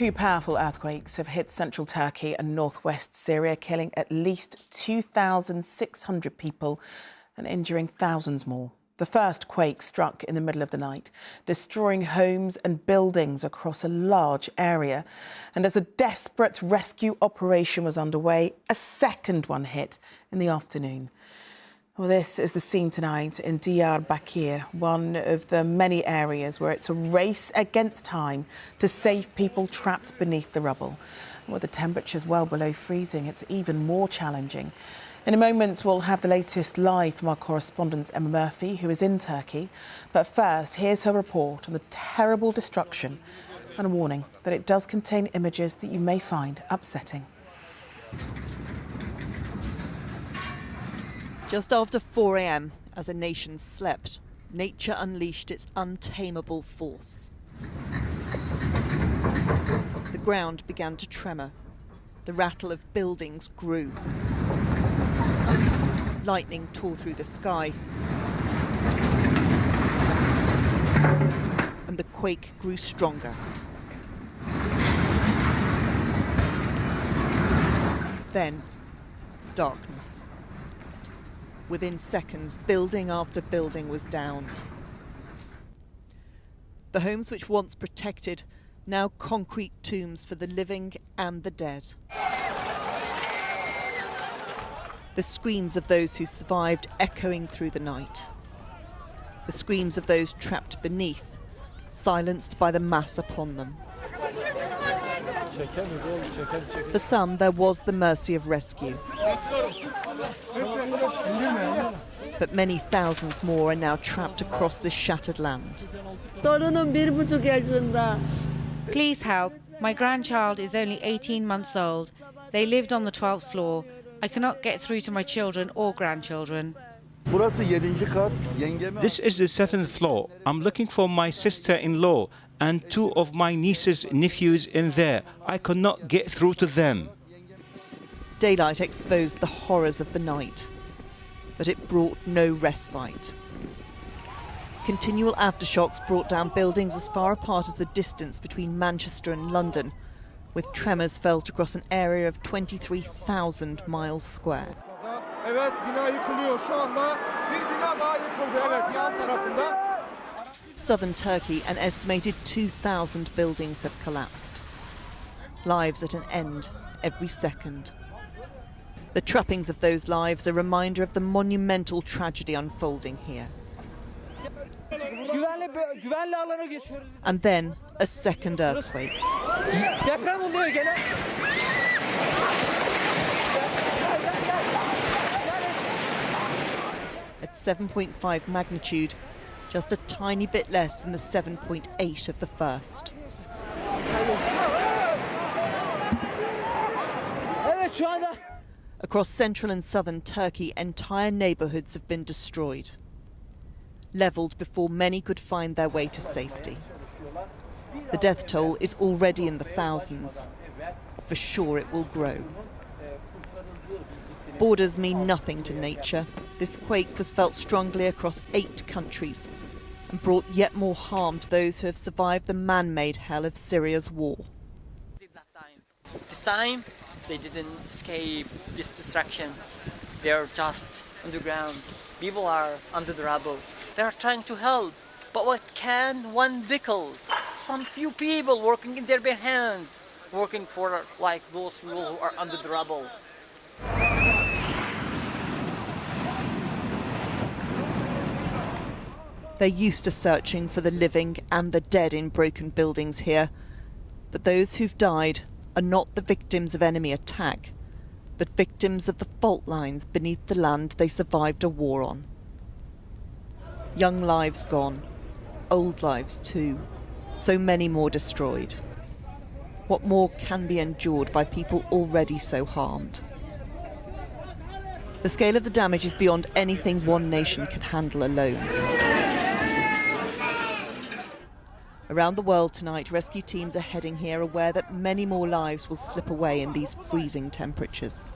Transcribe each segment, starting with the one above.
Two powerful earthquakes have hit central Turkey and northwest Syria, killing at least 2,600 people and injuring thousands more. The first quake struck in the middle of the night, destroying homes and buildings across a large area. And as the desperate rescue operation was underway, a second one hit in the afternoon. Well, this is the scene tonight in Diyarbakir, one of the many areas where it's a race against time to save people trapped beneath the rubble. With the temperatures well below freezing, it's even more challenging. In a moment, we'll have the latest live from our correspondent Emma Murphy, who is in Turkey. But first, here's her report on the terrible destruction and a warning that it does contain images that you may find upsetting. Just after 4 a.m, as a nation slept, nature unleashed its untamable force. The ground began to tremor. The rattle of buildings grew. Lightning tore through the sky. And the quake grew stronger. Then, darkness. Within seconds, building after building was downed. The homes which once protected, now concrete tombs for the living and the dead. The screams of those who survived echoing through the night. The screams of those trapped beneath, silenced by the mass upon them. For some, there was the mercy of rescue. But many thousands more are now trapped across this shattered land. Please help. My grandchild is only 18 months old. They lived on the 12th floor. I cannot get through to my children or grandchildren. This is the 7th floor. I'm looking for my sister-in-law and 2 of my niece's nephews in there. I cannot get through to them. Daylight exposed the horrors of the night, but it brought no respite. Continual aftershocks brought down buildings as far apart as the distance between Manchester and London, with tremors felt across an area of 23,000 miles square. Southern Turkey, an estimated 2,000 buildings have collapsed. Lives at an end every second. The trappings of those lives are a reminder of the monumental tragedy unfolding here. And then a second earthquake. At 7.5 magnitude, just a tiny bit less than the 7.8 of the first. Across central and southern Turkey, entire neighbourhoods have been destroyed, levelled before many could find their way to safety. The death toll is already in the thousands. For sure it will grow. Borders mean nothing to nature. This quake was felt strongly across 8 countries and brought yet more harm to those who have survived the man-made hell of Syria's war. This time, they didn't escape this destruction. They are just underground. People are under the rubble. They are trying to help, but what can one vehicle? Some few people working in their bare hands, working for like those people who are under the rubble. They're used to searching for the living and the dead in broken buildings here, but those who've died are not the victims of enemy attack, but victims of the fault lines beneath the land they survived a war on. Young lives gone, old lives too, so many more destroyed. What more can be endured by people already so harmed? The scale of the damage is beyond anything one nation can handle alone. Around the world tonight, rescue teams are heading here, aware that many more lives will slip away in these freezing temperatures.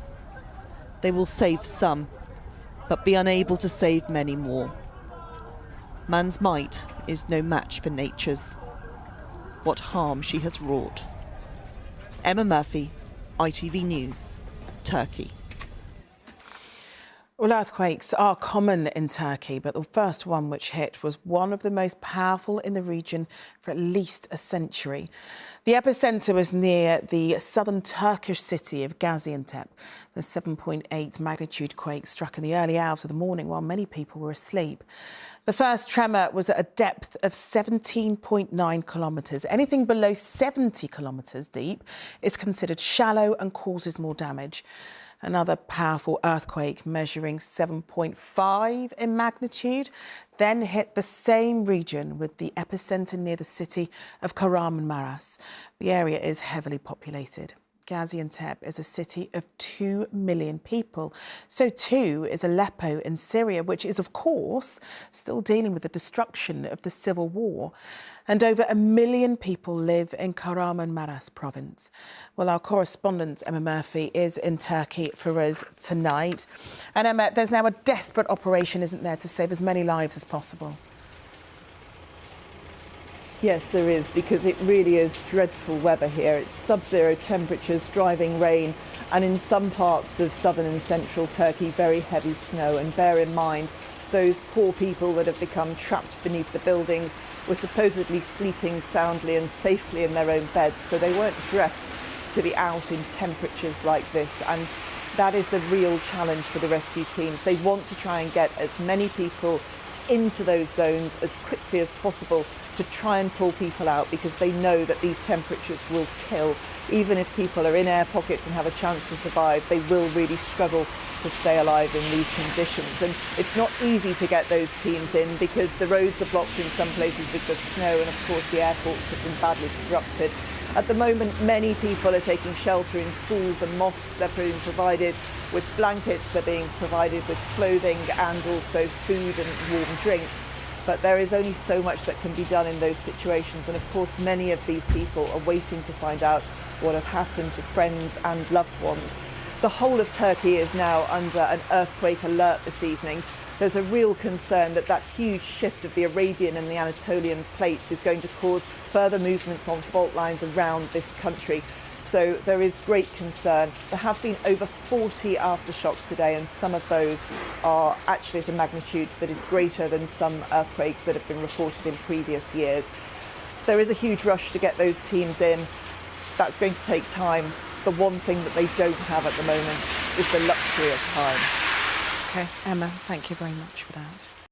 They will save some, but be unable to save many more. Man's might is no match for nature's. What harm she has wrought. Emma Murphy, ITV News, Turkey. Well, earthquakes are common in Turkey, but the first one which hit was one of the most powerful in the region for at least a century. The epicenter was near the southern Turkish city of Gaziantep. The 7.8 magnitude quake struck in the early hours of the morning while many people were asleep. The first tremor was at a depth of 17.9 kilometres. Anything below 70 kilometres deep is considered shallow and causes more damage. Another powerful earthquake measuring 7.5 in magnitude then hit the same region with the epicenter near the city of Kahramanmaraş. The area is heavily populated. Gaziantep is a city of 2 million people. So too is Aleppo in Syria, which is, of course, still dealing with the destruction of the civil war. And over 1 million people live in Kahramanmaraş province. Well, our correspondent, Emma Murphy, is in Turkey for us tonight. And Emma, there's now a desperate operation, isn't there, to save as many lives as possible? Yes, there is, because it really is dreadful weather here. It's sub-zero temperatures, driving rain, and in some parts of southern and central Turkey, very heavy snow. And bear in mind, those poor people that have become trapped beneath the buildings were supposedly sleeping soundly and safely in their own beds, so they weren't dressed to be out in temperatures like this. And that is the real challenge for the rescue teams. They want to try and get as many people into those zones as quickly as possible to try and pull people out, because they know that these temperatures will kill. Even if people are in air pockets and have a chance to survive, they will really struggle to stay alive in these conditions. And it's not easy to get those teams in because the roads are blocked in some places because of snow, and of course the airports have been badly disrupted. At the moment, many people are taking shelter in schools and mosques. They're being provided with blankets, they're being provided with clothing and also food and warm drinks. But there is only so much that can be done in those situations. And of course, many of these people are waiting to find out what have happened to friends and loved ones. The whole of Turkey is now under an earthquake alert this evening. There's a real concern that that huge shift of the Arabian and the Anatolian plates is going to cause further movements on fault lines around this country. So there is great concern. There have been over 40 aftershocks today, and some of those are actually at a magnitude that is greater than some earthquakes that have been reported in previous years. There is a huge rush to get those teams in. That's going to take time. The one thing that they don't have at the moment is the luxury of time. OK, Emma, thank you very much for that.